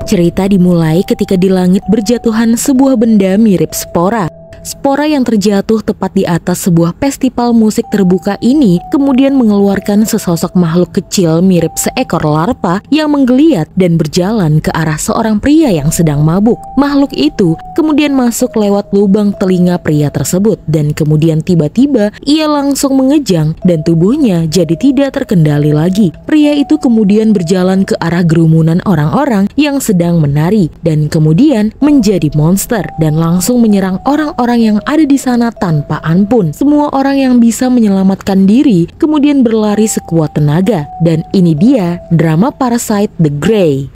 Cerita dimulai ketika di langit berjatuhan sebuah benda mirip spora. Spora yang terjatuh tepat di atas sebuah festival musik terbuka ini kemudian mengeluarkan sesosok makhluk kecil mirip seekor larva yang menggeliat dan berjalan ke arah seorang pria yang sedang mabuk. Makhluk itu kemudian masuk lewat lubang telinga pria tersebut dan kemudian tiba-tiba ia langsung mengejang dan tubuhnya jadi tidak terkendali lagi. Pria itu kemudian berjalan ke arah gerumunan orang-orang yang sedang menari dan kemudian menjadi monster dan langsung menyerang orang-orang yang ada di sana tanpa ampun. Semua orang yang bisa menyelamatkan diri kemudian berlari sekuat tenaga. Dan ini dia drama Parasite The Grey.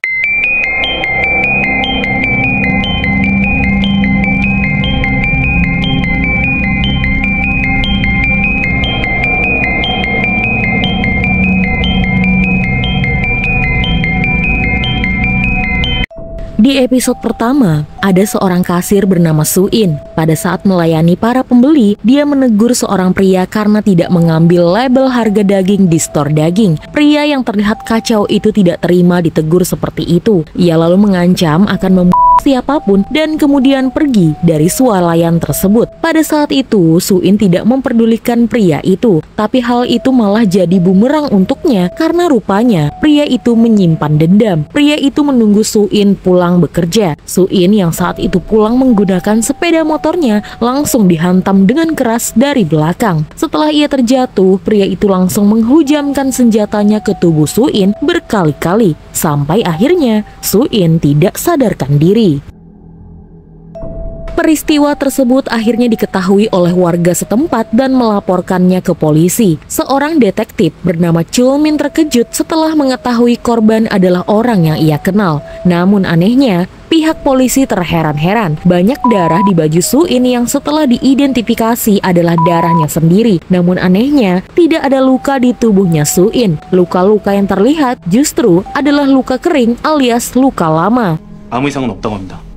Di episode pertama, ada seorang kasir bernama Suin. Pada saat melayani para pembeli, dia menegur seorang pria karena tidak mengambil label harga daging di stor daging. Pria yang terlihat kacau itu tidak terima ditegur seperti itu. Ia lalu mengancam akan membunuh siapapun dan kemudian pergi dari swalayan tersebut. Pada saat itu, Suin tidak memperdulikan pria itu, tapi hal itu malah jadi bumerang untuknya karena rupanya pria itu menyimpan dendam. Pria itu menunggu Suin pulang bekerja. Suin yang saat itu pulang menggunakan sepeda motornya langsung dihantam dengan keras dari belakang. Setelah ia terjatuh, pria itu langsung menghujamkan senjatanya ke tubuh Suin berkali-kali sampai akhirnya Suin tidak sadarkan diri. Peristiwa tersebut akhirnya diketahui oleh warga setempat dan melaporkannya ke polisi. Seorang detektif bernama Chulmin terkejut setelah mengetahui korban adalah orang yang ia kenal. Namun anehnya, pihak polisi terheran-heran. Banyak darah di baju Suin yang setelah diidentifikasi adalah darahnya sendiri. Namun anehnya, tidak ada luka di tubuhnya Suin. Luka-luka yang terlihat justru adalah luka kering alias luka lama. 아무 이상은 없다고 합니다.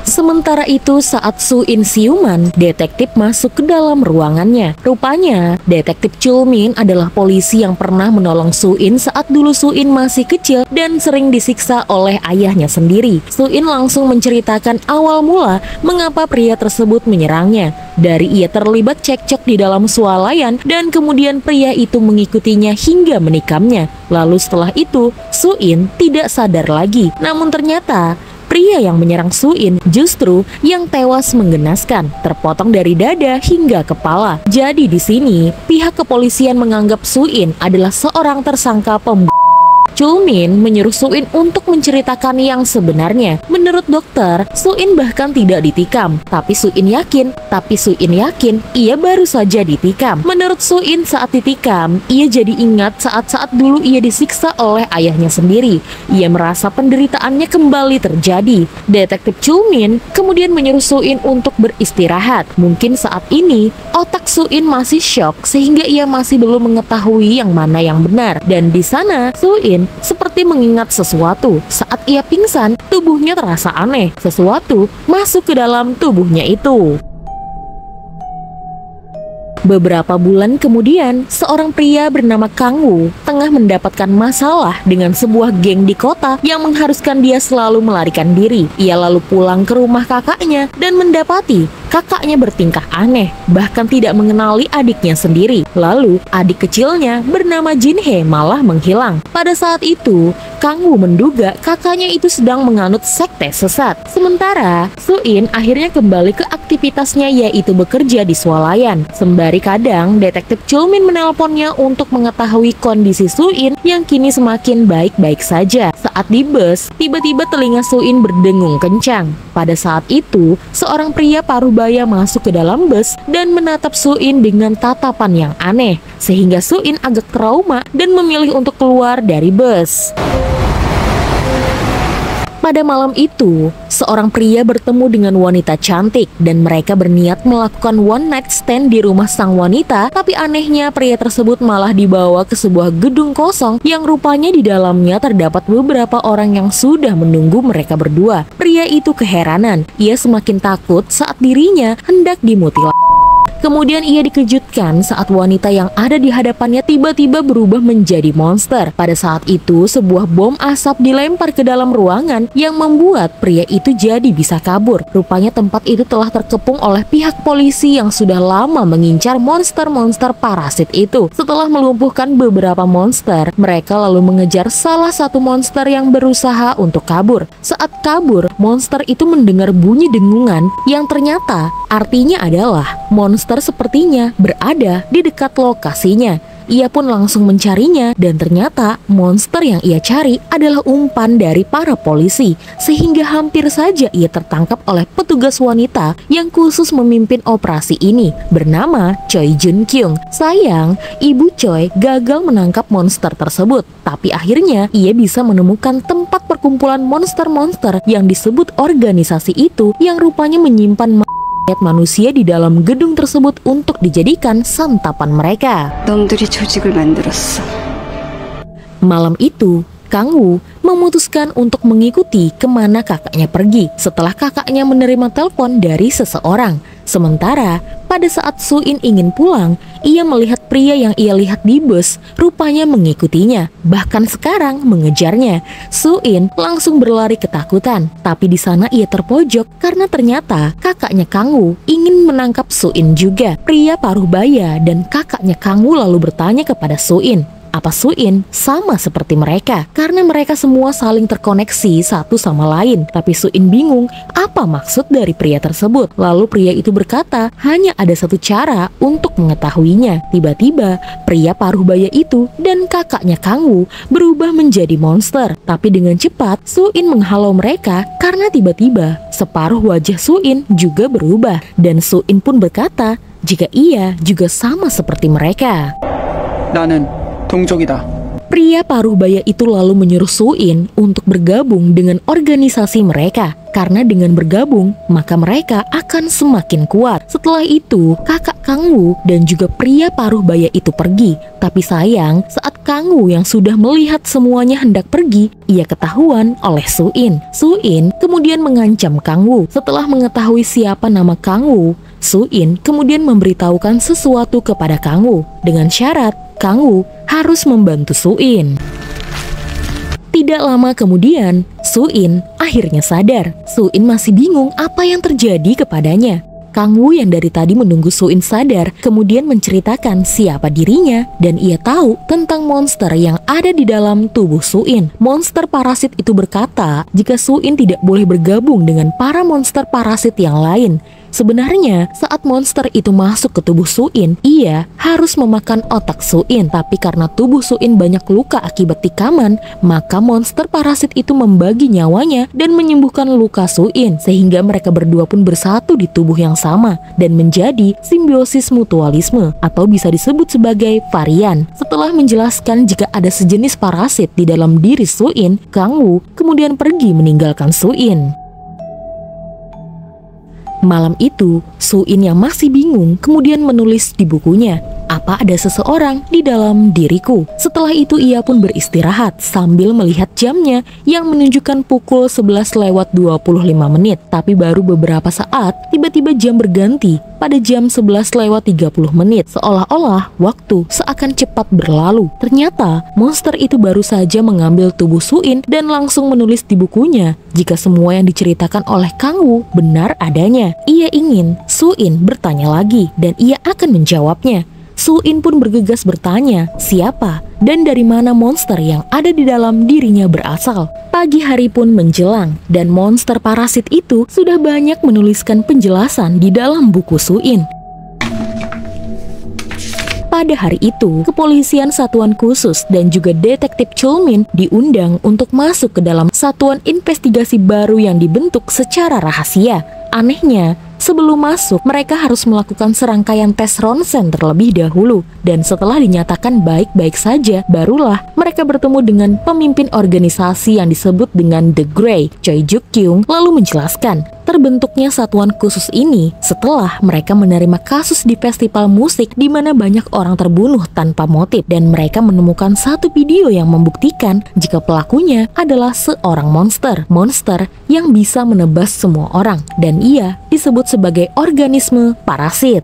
Sementara itu saat Suin siuman, detektif masuk ke dalam ruangannya. Rupanya, detektif Chulmin adalah polisi yang pernah menolong Suin saat dulu Suin masih kecil dan sering disiksa oleh ayahnya sendiri. Suin langsung menceritakan awal mula mengapa pria tersebut menyerangnya. Dari ia terlibat cekcok di dalam swalayan dan kemudian pria itu mengikutinya hingga menikamnya. Lalu setelah itu, Suin tidak sadar lagi. Namun ternyata pria yang menyerang Suin justru yang tewas menggenaskan, terpotong dari dada hingga kepala. Jadi di sini pihak kepolisian menganggap Suin adalah seorang tersangka pembunuh. Chulmin menyuruh Suin untuk menceritakan yang sebenarnya. Menurut dokter, Suin bahkan tidak ditikam. Tapi Suin yakin ia baru saja ditikam. Menurut Suin saat ditikam, ia jadi ingat saat-saat dulu ia disiksa oleh ayahnya sendiri. Ia merasa penderitaannya kembali terjadi. Detektif Chulmin kemudian menyuruh Suin untuk beristirahat. Mungkin saat ini otak Suin masih syok sehingga ia masih belum mengetahui yang mana yang benar. Dan di sana Suin seperti mengingat sesuatu. Saat ia pingsan, tubuhnya terasa aneh. Sesuatu masuk ke dalam tubuhnya itu. Beberapa bulan kemudian, seorang pria bernama Kang Wu tengah mendapatkan masalah dengan sebuah geng di kota yang mengharuskan dia selalu melarikan diri. Ia lalu pulang ke rumah kakaknya dan mendapati kakaknya bertingkah aneh, bahkan tidak mengenali adiknya sendiri. Lalu, adik kecilnya bernama Jinhe malah menghilang. Pada saat itu, Kang Wu menduga kakaknya itu sedang menganut sekte sesat. Sementara, Suin akhirnya kembali ke aktivitasnya yaitu bekerja di swalayan. Sembari kadang, detektif Chulmin menelponnya untuk mengetahui kondisi Suin yang kini semakin baik-baik saja. Saat di bus, tiba-tiba telinga Suin berdengung kencang. Pada saat itu, seorang pria parubaya masuk ke dalam bus dan menatap Suin dengan tatapan yang aneh, sehingga Suin agak trauma dan memilih untuk keluar dari bus. Pada malam itu, seorang pria bertemu dengan wanita cantik dan mereka berniat melakukan one night stand di rumah sang wanita, tapi anehnya pria tersebut malah dibawa ke sebuah gedung kosong yang rupanya di dalamnya terdapat beberapa orang yang sudah menunggu mereka berdua. Pria itu keheranan, ia semakin takut saat dirinya hendak dimutilasi. Kemudian ia dikejutkan saat wanita yang ada di hadapannya tiba-tiba berubah menjadi monster. Pada saat itu, sebuah bom asap dilempar ke dalam ruangan yang membuat pria itu jadi bisa kabur. Rupanya tempat itu telah terkepung oleh pihak polisi yang sudah lama mengincar monster-monster parasit itu. Setelah melumpuhkan beberapa monster, mereka lalu mengejar salah satu monster yang berusaha untuk kabur. Saat kabur, monster itu mendengar bunyi dengungan yang ternyata artinya adalah monster sepertinya berada di dekat lokasinya. Ia pun langsung mencarinya dan ternyata monster yang ia cari adalah umpan dari para polisi, sehingga hampir saja ia tertangkap oleh petugas wanita yang khusus memimpin operasi ini bernama Choi Jun Kyung. Sayang, Ibu Choi gagal menangkap monster tersebut, tapi akhirnya ia bisa menemukan tempat perkumpulan monster-monster yang disebut organisasi itu yang rupanya menyimpan manusia di dalam gedung tersebut untuk dijadikan santapan mereka. 놈들이 조직을 만들었어. Malam itu, Kang Woo memutuskan untuk mengikuti kemana kakaknya pergi setelah kakaknya menerima telepon dari seseorang. Sementara pada saat Soo-in ingin pulang, ia melihat pria yang ia lihat di bus rupanya mengikutinya, bahkan sekarang mengejarnya. Soo-in langsung berlari ketakutan, tapi di sana ia terpojok karena ternyata kakaknya Kang Woo ingin menangkap Soo-in juga. Pria paruh baya dan kakaknya Kang Woo lalu bertanya kepada Soo-in, apa Soo-in sama seperti mereka? Karena mereka semua saling terkoneksi satu sama lain. Tapi Soo-in bingung apa maksud dari pria tersebut. Lalu pria itu berkata hanya ada satu cara untuk mengetahuinya. Tiba-tiba pria paruh baya itu dan kakaknya Kang Woo berubah menjadi monster. Tapi dengan cepat Soo-in menghalau mereka karena tiba-tiba separuh wajah Soo-in juga berubah. Dan Soo-in pun berkata jika ia juga sama seperti mereka. 나는 동족이다. Pria paruh baya itu lalu menyuruh Soo-in untuk bergabung dengan organisasi mereka. Karena dengan bergabung, maka mereka akan semakin kuat. Setelah itu, kakak Kang Woo dan juga pria paruh baya itu pergi. Tapi sayang, saat Kang Woo yang sudah melihat semuanya hendak pergi, ia ketahuan oleh Soo-in. Soo-in kemudian mengancam Kang Woo. Setelah mengetahui siapa nama Kang Woo, Soo-in kemudian memberitahukan sesuatu kepada Kang Woo dengan syarat Kang Woo harus membantu Soo-in. Tidak lama kemudian, Soo-in akhirnya sadar. Soo-in masih bingung apa yang terjadi kepadanya. Kang Woo yang dari tadi menunggu Soo-in sadar kemudian menceritakan siapa dirinya dan ia tahu tentang monster yang ada di dalam tubuh Soo-in. Monster parasit itu berkata jika Soo-in tidak boleh bergabung dengan para monster parasit yang lain. Sebenarnya saat monster itu masuk ke tubuh Soo-in, ia harus memakan otak Soo-in. Tapi karena tubuh Soo-in banyak luka akibat tikaman, maka monster parasit itu membagi nyawanya dan menyembuhkan luka Soo-in, sehingga mereka berdua pun bersatu di tubuh yang sama dan menjadi simbiosis mutualisme atau bisa disebut sebagai varian. Setelah menjelaskan jika ada sejenis parasit di dalam diri Soo-in, Kang Woo kemudian pergi meninggalkan Soo-in. Malam itu, Soo-in yang masih bingung kemudian menulis di bukunya, apa ada seseorang di dalam diriku. Setelah itu ia pun beristirahat sambil melihat jamnya yang menunjukkan pukul 11:25. Tapi baru beberapa saat, tiba-tiba jam berganti pada jam 11:30, seolah-olah waktu seakan cepat berlalu. Ternyata monster itu baru saja mengambil tubuh Soo-in dan langsung menulis di bukunya jika semua yang diceritakan oleh Kang Woo benar adanya. Ia ingin Soo-in bertanya lagi dan ia akan menjawabnya. Soo-in pun bergegas bertanya siapa dan dari mana monster yang ada di dalam dirinya berasal. Pagi hari pun menjelang dan monster parasit itu sudah banyak menuliskan penjelasan di dalam buku Soo-in. Pada hari itu, kepolisian satuan khusus dan juga detektif Chulmin diundang untuk masuk ke dalam satuan investigasi baru yang dibentuk secara rahasia. Anehnya, sebelum masuk, mereka harus melakukan serangkaian tes ronsen terlebih dahulu. Dan setelah dinyatakan baik-baik saja, barulah mereka bertemu dengan pemimpin organisasi yang disebut dengan The Grey. Choi Juk Kyung lalu menjelaskan, terbentuknya satuan khusus ini setelah mereka menerima kasus di festival musik di mana banyak orang terbunuh tanpa motif. Dan mereka menemukan satu video yang membuktikan jika pelakunya adalah seorang monster. Monster yang bisa menebas semua orang. Dan ia disebut sebagai organisme parasit.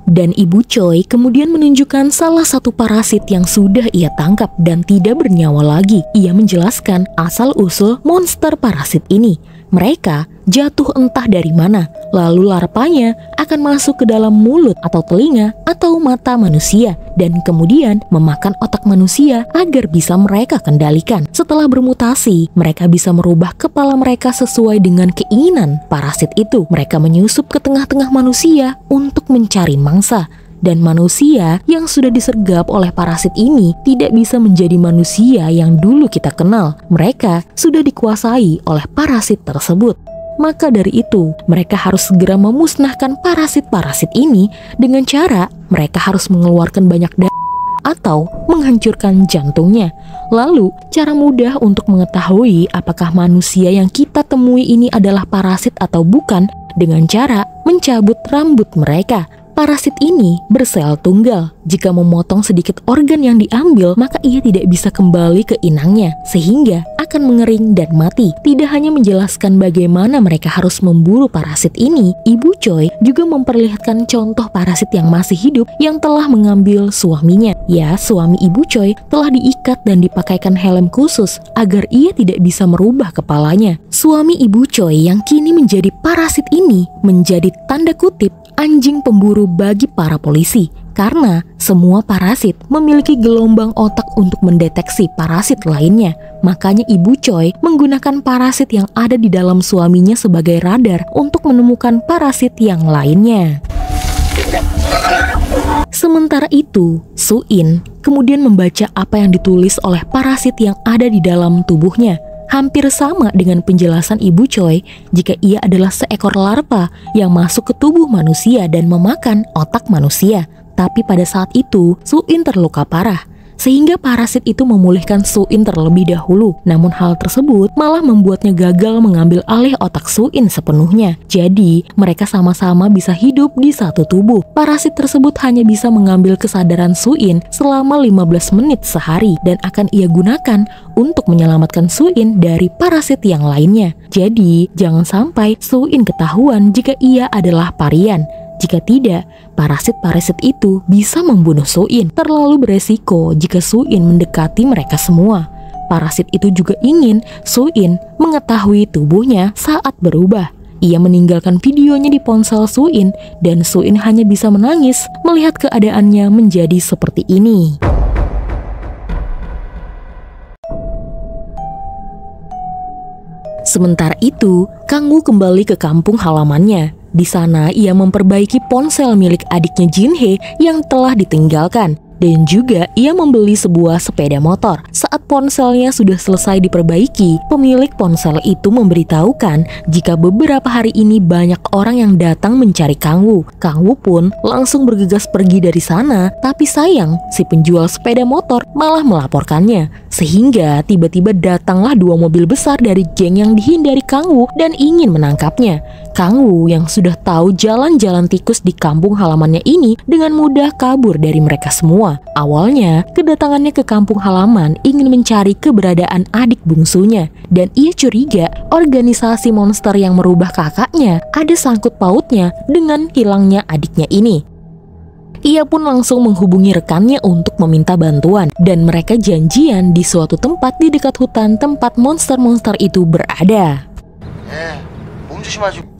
Dan Ibu Choi kemudian menunjukkan salah satu parasit yang sudah ia tangkap dan tidak bernyawa lagi. Ia menjelaskan asal-usul monster parasit ini. Mereka jatuh entah dari mana, lalu larvanya akan masuk ke dalam mulut atau telinga atau mata manusia dan kemudian memakan otak manusia agar bisa mereka kendalikan. Setelah bermutasi, mereka bisa merubah kepala mereka sesuai dengan keinginan parasit itu. Mereka menyusup ke tengah-tengah manusia untuk mencari mangsa. Dan manusia yang sudah disergap oleh parasit ini tidak bisa menjadi manusia yang dulu kita kenal. Mereka sudah dikuasai oleh parasit tersebut. Maka dari itu, mereka harus segera memusnahkan parasit-parasit ini dengan cara mereka harus mengeluarkan banyak darah atau menghancurkan jantungnya. Lalu, cara mudah untuk mengetahui apakah manusia yang kita temui ini adalah parasit atau bukan dengan cara mencabut rambut mereka. Parasit ini bersel tunggal. Jika memotong sedikit organ yang diambil, maka ia tidak bisa kembali ke inangnya, sehingga akan mengering dan mati. Tidak hanya menjelaskan bagaimana mereka harus memburu parasit ini, Ibu Choi juga memperlihatkan contoh parasit yang masih hidup yang telah mengambil suaminya. Ya, suami Ibu Choi telah diikat dan dipakaikan helm khusus agar ia tidak bisa merubah kepalanya. Suami Ibu Choi yang kini menjadi parasit ini menjadi tanda kutip anjing pemburu bagi para polisi, karena semua parasit memiliki gelombang otak untuk mendeteksi parasit lainnya. Makanya Ibu Choi menggunakan parasit yang ada di dalam suaminya sebagai radar untuk menemukan parasit yang lainnya. Sementara itu, Soo-in kemudian membaca apa yang ditulis oleh parasit yang ada di dalam tubuhnya. Hampir sama dengan penjelasan Ibu Choi jika ia adalah seekor larva yang masuk ke tubuh manusia dan memakan otak manusia. Tapi pada saat itu, Soo-in terluka parah, sehingga parasit itu memulihkan Soo-in terlebih dahulu. Namun hal tersebut malah membuatnya gagal mengambil alih otak Soo-in sepenuhnya. Jadi, mereka sama-sama bisa hidup di satu tubuh. Parasit tersebut hanya bisa mengambil kesadaran Soo-in selama 15 menit sehari dan akan ia gunakan untuk menyelamatkan Soo-in dari parasit yang lainnya. Jadi, jangan sampai Soo-in ketahuan jika ia adalah parian. Jika tidak, parasit-parasit itu bisa membunuh Soo-in. Terlalu beresiko jika Soo-in mendekati mereka semua. Parasit itu juga ingin Soo-in mengetahui tubuhnya saat berubah. Ia meninggalkan videonya di ponsel Soo-in dan Soo-in hanya bisa menangis melihat keadaannya menjadi seperti ini. Sementara itu, Kang-woo kembali ke kampung halamannya. Di sana ia memperbaiki ponsel milik adiknya Jin-hye yang telah ditinggalkan. Dan juga ia membeli sebuah sepeda motor. Saat ponselnya sudah selesai diperbaiki, pemilik ponsel itu memberitahukan jika beberapa hari ini banyak orang yang datang mencari Kang-woo. Kang-woo pun langsung bergegas pergi dari sana, tapi sayang si penjual sepeda motor malah melaporkannya. Sehingga tiba-tiba datanglah 2 mobil besar dari geng yang dihindari Kang-woo dan ingin menangkapnya. Kang-woo yang sudah tahu jalan-jalan tikus di kampung halamannya ini dengan mudah kabur dari mereka semua. Awalnya, kedatangannya ke kampung halaman ingin mencari keberadaan adik bungsunya. Dan ia curiga organisasi monster yang merubah kakaknya ada sangkut pautnya dengan hilangnya adiknya ini. Ia pun langsung menghubungi rekannya untuk meminta bantuan. Dan mereka janjian di suatu tempat di dekat hutan tempat monster-monster itu berada.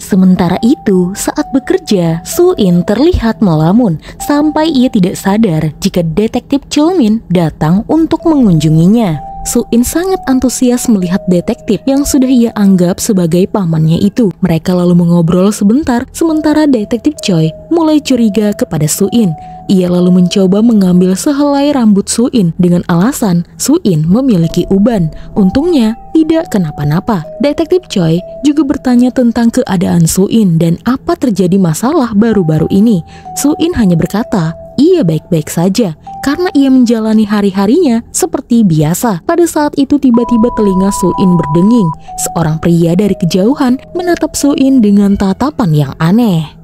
Sementara itu, saat bekerja, Soo-in terlihat melamun sampai ia tidak sadar jika detektif Chul-min datang untuk mengunjunginya. Soo-in sangat antusias melihat detektif yang sudah ia anggap sebagai pamannya itu. Mereka lalu mengobrol sebentar, sementara detektif Choi mulai curiga kepada Soo-in. Ia lalu mencoba mengambil sehelai rambut Soo-in dengan alasan Soo-in memiliki uban. Untungnya tidak kenapa-napa. Detektif Choi juga bertanya tentang keadaan Soo-in dan apa terjadi masalah baru-baru ini. Soo-in hanya berkata, ia baik-baik saja karena ia menjalani hari-harinya seperti biasa. Pada saat itu tiba-tiba telinga Soo-in berdenging. Seorang pria dari kejauhan menatap Soo-in dengan tatapan yang aneh.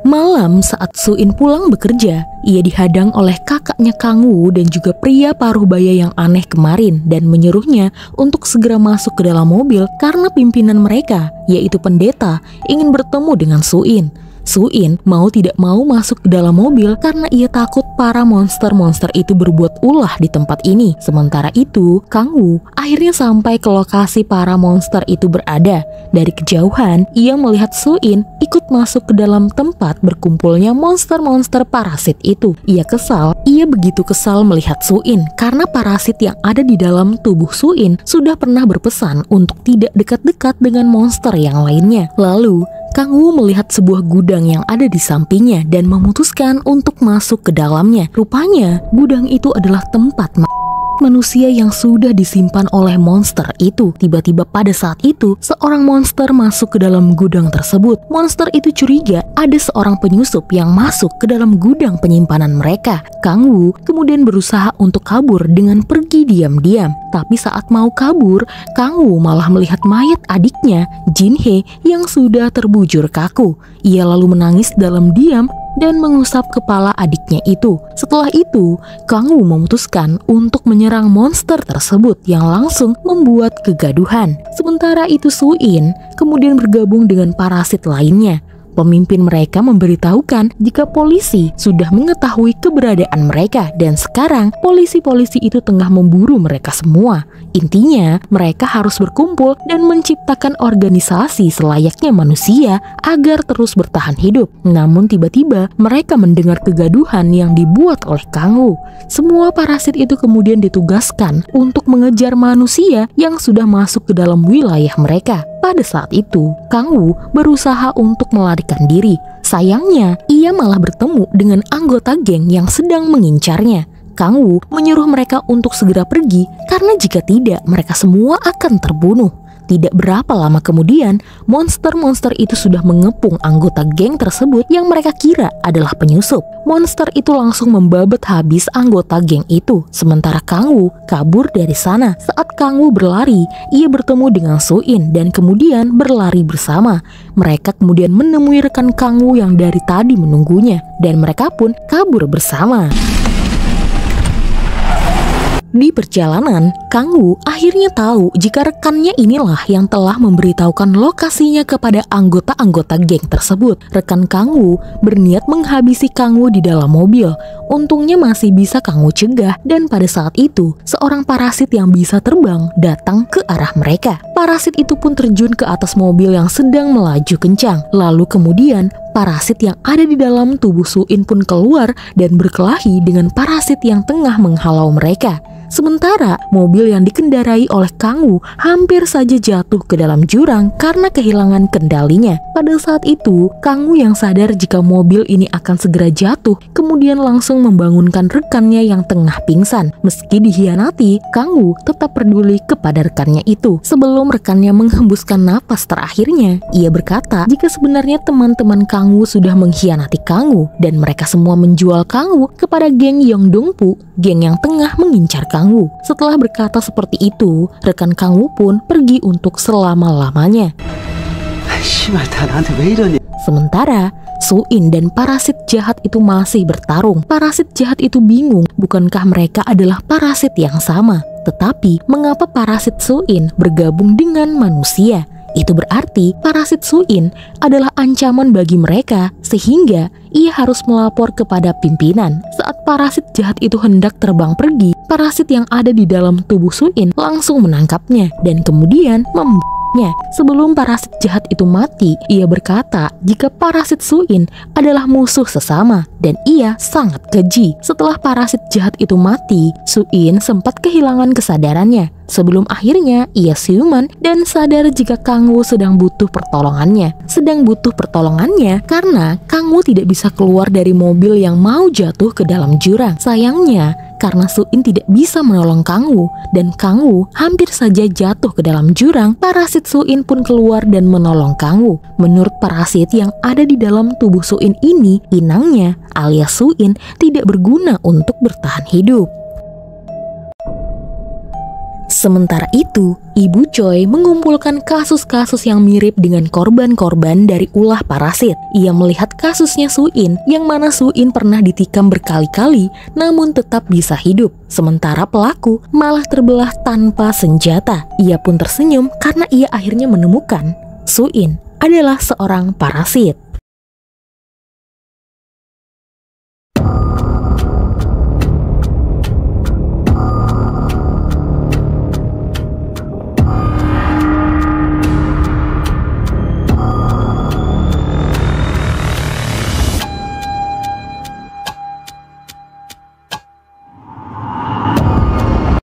Malam saat Soo-in pulang bekerja, ia dihadang oleh kakaknya Kang-woo dan juga pria paruh baya yang aneh kemarin dan menyuruhnya untuk segera masuk ke dalam mobil karena pimpinan mereka, yaitu pendeta, ingin bertemu dengan Soo-in. Suin mau tidak mau masuk ke dalam mobil karena ia takut para monster-monster itu berbuat ulah di tempat ini. Sementara itu, Kang Woo akhirnya sampai ke lokasi para monster itu berada. Dari kejauhan, ia melihat Suin ikut masuk ke dalam tempat berkumpulnya monster-monster parasit itu. Ia begitu kesal melihat Suin karena parasit yang ada di dalam tubuh Suin sudah pernah berpesan untuk tidak dekat-dekat dengan monster yang lainnya. Lalu, Kang Woo melihat sebuah gudang yang ada di sampingnya dan memutuskan untuk masuk ke dalamnya. Rupanya, gudang itu adalah tempat manusia yang sudah disimpan oleh monster itu. Tiba-tiba pada saat itu, seorang monster masuk ke dalam gudang tersebut. Monster itu curiga ada seorang penyusup yang masuk ke dalam gudang penyimpanan mereka. Kang Woo kemudian berusaha untuk kabur dengan pergi diam-diam. Tapi saat mau kabur, Kang Woo malah melihat mayat adiknya, Jin Hye, yang sudah terbujur kaku. Ia lalu menangis dalam diam dan mengusap kepala adiknya itu. Setelah itu, Kang Woo memutuskan untuk menyerang monster tersebut yang langsung membuat kegaduhan. Sementara itu Suin kemudian bergabung dengan parasit lainnya. Pemimpin mereka memberitahukan jika polisi sudah mengetahui keberadaan mereka dan sekarang polisi-polisi itu tengah memburu mereka semua. Intinya, mereka harus berkumpul dan menciptakan organisasi selayaknya manusia agar terus bertahan hidup. Namun tiba-tiba mereka mendengar kegaduhan yang dibuat oleh Kang Woo. Semua parasit itu kemudian ditugaskan untuk mengejar manusia yang sudah masuk ke dalam wilayah mereka. Pada saat itu, Kang Woo berusaha untuk melarikan diri. Sayangnya, ia malah bertemu dengan anggota geng yang sedang mengincarnya. Kang Woo menyuruh mereka untuk segera pergi karena jika tidak, mereka semua akan terbunuh. Tidak berapa lama kemudian, monster-monster itu sudah mengepung anggota geng tersebut yang mereka kira adalah penyusup. Monster itu langsung membabat habis anggota geng itu, sementara Kang Woo kabur dari sana. Saat Kang Woo berlari, ia bertemu dengan Suin dan kemudian berlari bersama. Mereka kemudian menemui rekan Kang Woo yang dari tadi menunggunya, dan mereka pun kabur bersama. Di perjalanan, Kang Woo akhirnya tahu jika rekannya inilah yang telah memberitahukan lokasinya kepada anggota-anggota geng tersebut. Rekan Kang Woo berniat menghabisi Kang Woo di dalam mobil. Untungnya masih bisa Kang Woo cegah dan pada saat itu, seorang parasit yang bisa terbang datang ke arah mereka. Parasit itu pun terjun ke atas mobil yang sedang melaju kencang. Lalu kemudian, parasit yang ada di dalam tubuh Suin pun keluar dan berkelahi dengan parasit yang tengah menghalau mereka. Sementara mobil yang dikendarai oleh Kang Woo hampir saja jatuh ke dalam jurang karena kehilangan kendalinya. Pada saat itu, Kang Woo yang sadar jika mobil ini akan segera jatuh, kemudian langsung membangunkan rekannya yang tengah pingsan. Meski dikhianati, Kang Woo tetap peduli kepada rekannya itu. Sebelum rekannya menghembuskan napas terakhirnya, ia berkata jika sebenarnya teman-teman Kang Woo sudah mengkhianati Kang Woo dan mereka semua menjual Kang Woo kepada geng Yongdongpu, geng yang tengah mengincar Kang Woo. Setelah berkata seperti itu, rekan Kang Woo pun pergi untuk selama-lamanya. Sementara Suin dan parasit jahat itu masih bertarung. Parasit jahat itu bingung, bukankah mereka adalah parasit yang sama? Tetapi mengapa parasit Suin bergabung dengan manusia? Itu berarti parasit Suin adalah ancaman bagi mereka sehingga ia harus melapor kepada pimpinan. Saat parasit jahat itu hendak terbang pergi, parasit yang ada di dalam tubuh Suin langsung menangkapnya dan kemudian membunuhnya. Sebelum parasit jahat itu mati, ia berkata jika parasit Suin adalah musuh sesama dan ia sangat keji. Setelah parasit jahat itu mati, Suin sempat kehilangan kesadarannya. Sebelum akhirnya ia siuman dan sadar jika Kang Woo sedang butuh pertolongannya. Karena Kang Woo tidak bisa keluar dari mobil yang mau jatuh ke dalam jurang. Sayangnya, karena Suin tidak bisa menolong Kang Woo dan Kang Woo hampir saja jatuh ke dalam jurang, parasit Suin pun keluar dan menolong Kang Woo. Menurut parasit yang ada di dalam tubuh Suin ini, inangnya alias Suin tidak berguna untuk bertahan hidup. Sementara itu, Ibu Choi mengumpulkan kasus-kasus yang mirip dengan korban-korban dari ulah parasit. Ia melihat kasusnya Suin, yang mana Suin pernah ditikam berkali-kali namun tetap bisa hidup. Sementara pelaku malah terbelah tanpa senjata. Ia pun tersenyum karena ia akhirnya menemukan Suin adalah seorang parasit.